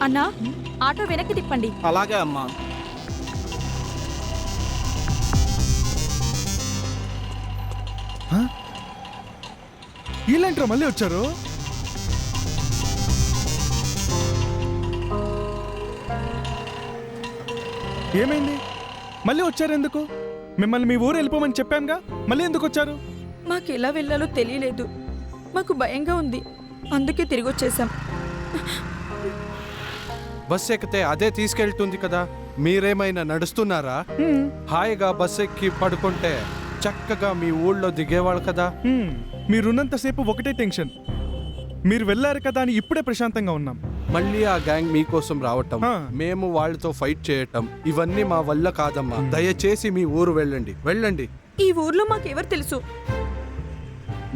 అన్నా, ఆటో వెనక్కి తిప్పండి. అలాగే అమ్మా. వీళ్ళంటారా మళ్ళీ వచ్చారు? ఏమైంది? మళ్ళీ వచ్చారు ఎందుకు? మిమ్మల్ని మీ ఊరు వెళ్ళిపోమని చెప్పానుగా, మళ్ళీ ఎందుకు వచ్చారు? మాకు ఎలా వెళ్ళాలో తెలియలేదు, మాకు భయంగా ఉంది, అందుకే తిరిగి వచ్చేసాం. బస్ ఎక్కితే అదే తీసుకెళ్తుంది కదా, మీరేమైనా నడుస్తున్నారా? హాయిగా బస్ ఎక్కి పడుకుంటే చక్కగా మీ ఊళ్ళో దిగేవాళ్ళు కదా. మీరున్నంతసేపు ఒకటే టెన్షన్, మీరు వెళ్ళారు కదా అని ఇప్పుడే ప్రశాంతంగా ఉన్నాం. మళ్ళీ ఆ గ్యాంగ్ మీకోసం రావటం, మేము వాళ్ళతో ఫైట్ చేయటం, ఇవన్నీ మా వల్ల కాదమ్మా. దయచేసి మీ ఊరు వెళ్ళండి, వెళ్ళండి. ఈ ఊర్లో మాకెవరు తెలుసు?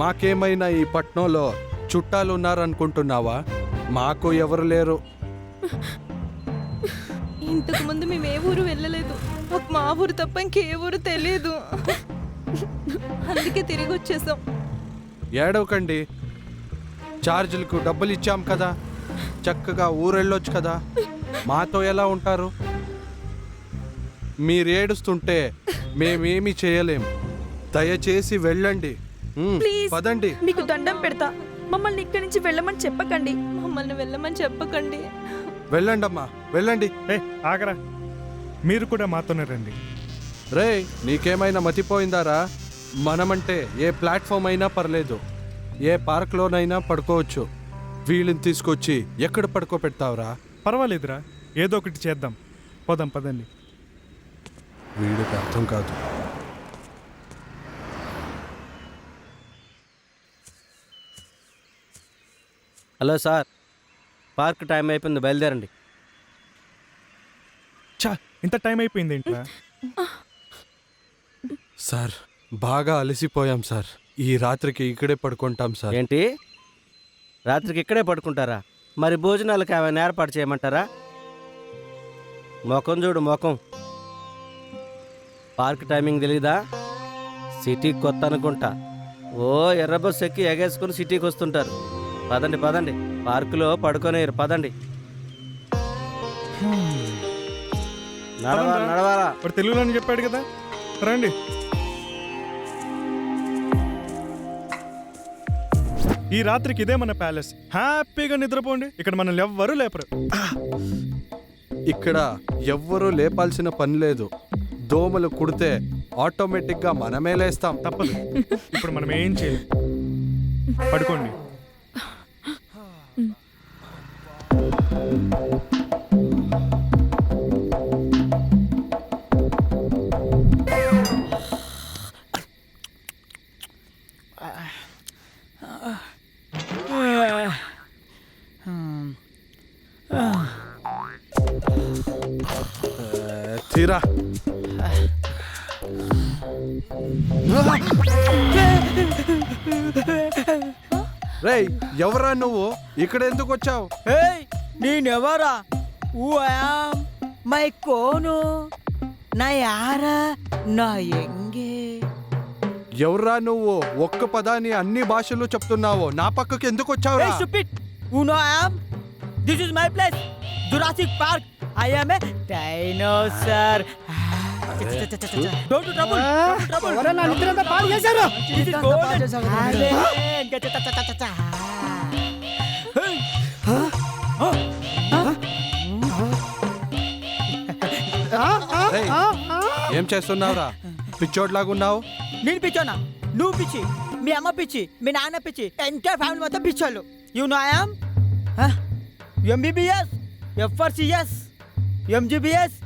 మాకేమైనా ఈ పట్నంలో చుట్టాలు ఉన్నారనుకుంటున్నావా? మాకు ఎవరు లేరు. ఇంతకు ముందు మేము ఏ ఊరు వెళ్ళలేదు, మాకు మా ఊరు తప్ప ఇంకే ఊరు తెలియదు, అందుకే తిరిగి వచ్చేసాం. ఏడవకండి, ఛార్జీలకు డబ్బులు ఇచ్చాం కదా, చక్కగా ఊరెళ్ళొచ్చు కదా. మాతో ఎలా ఉంటారు? మీరు ఏడుస్తుంటే మేమేమి చేయలేం. దయచేసి వెళ్ళండి, ప్లీజ్ పదండి. మీకు దండం పెడతా, మమ్మల్ని ఇక్కడి నుంచి వెళ్ళమని చెప్పకండి, మమ్మల్ని వెళ్ళమని చెప్పకండి. వెళ్ళండమ్మా, వెళ్ళండి. ఆగరా, మీరు కూడా మాతోనే రండి. రే, నీకేమైనా మతిపోయిందారా? మనమంటే ఏ ప్లాట్ఫామ్ అయినా పర్లేదు, ఏ పార్క్లోనైనా పడుకోవచ్చు. వీళ్ళని తీసుకొచ్చి ఎక్కడ పడుకోబెడతావురా? పర్వాలేదురా, ఏదో ఒకటి చేద్దాం, పోదాం పదండి. వీడికి అర్థం కాదు. హలో సార్, పార్క్ టైం అయిపోయింది, బయలుదేరండి. చా, ఇంత టైం అయిపోయింది ఏంట్రా? సార్, బాగా అలసిపోయాం సార్. ఈ రాత్రికి ఇక్కడే పడుకుంటాం సార్. ఏంటి, రాత్రికి ఇక్కడే పడుకుంటారా? మరి భోజనాలకు ఏమైనా ఏర్పాటు చేయమంటారా? ముఖం చూడు, ముఖం. పార్క్ టైమింగ్ తెలీదా? సిటీకి కొత్త అనుకుంటా. ఓ ఎర్ర బస్సు ఎక్కి ఎగేసుకుని సిటీకి వస్తుంటారు. పదండి పదండి, పార్కులో పడుకోనేరు, పదండి. నడవాలా నడవాలా? వాడు తెలుగులోనే చెప్పాడు కదా, రండి. ఈ రాత్రికి ఇదే మన ప్యాలెస్, హ్యాపీగా నిద్రపోండి. ఇక్కడ మనల్ని ఎవ్వరూ లేపరు. ఇక్కడ ఎవ్వరూ లేపాల్సిన పని లేదు. దోమలు కుడితే ఆటోమేటిక్గా మనమే లేస్తాం. తప్పదు, ఇప్పుడు మనం ఏం చేయాలి? పడుకోండి. తీరా. రేయ్, ఎవరా నువ్వు? ఇక్కడ ఎందుకు వచ్చావు? నేనెవరా? మై కోను నా యారా నా ఎంగే. ఎవరా నువ్వు? ఒక్క పదాన్ని అన్ని భాషలు చెప్తున్నావు. నా పక్కకి ఎందుకు వచ్చావు? Hey stupid! You know I am? This is my place, Jurassic Park. I am a dinosaur. Don't do trouble. ఎవరా నా నిద్రంతా పాడు చేశారు? This is golden. రేయ్, ఏం చేస్తున్నావురా? పిచ్చోడ్లాగున్నావు. నేను పిచ్చోనా? నువ్వు పిచ్చి, మీ అమ్మ పిచ్చి, మీ నాన్న పిచ్చి, ఎంటైర్ ఫ్యామిలీ మొత్తం పిచ్చోళ్ళు. You know I am MBBS, FRCS, MGBS,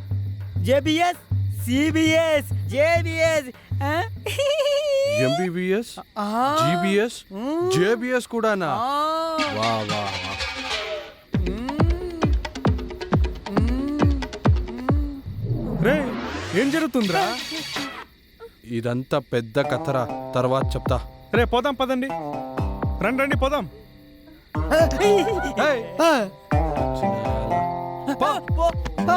JBS, CBS, JBS, MBBS, GBS, JBS కూడానా? వా వా వా. రే, ఏం జరుగుతుందిరా? ఇదంతా పెద్ద కథరా, తర్వాత చెప్తా. రే, పోదాం పదండి, రండి రండి పోదాం. ఏయ్, పో, పో, పో.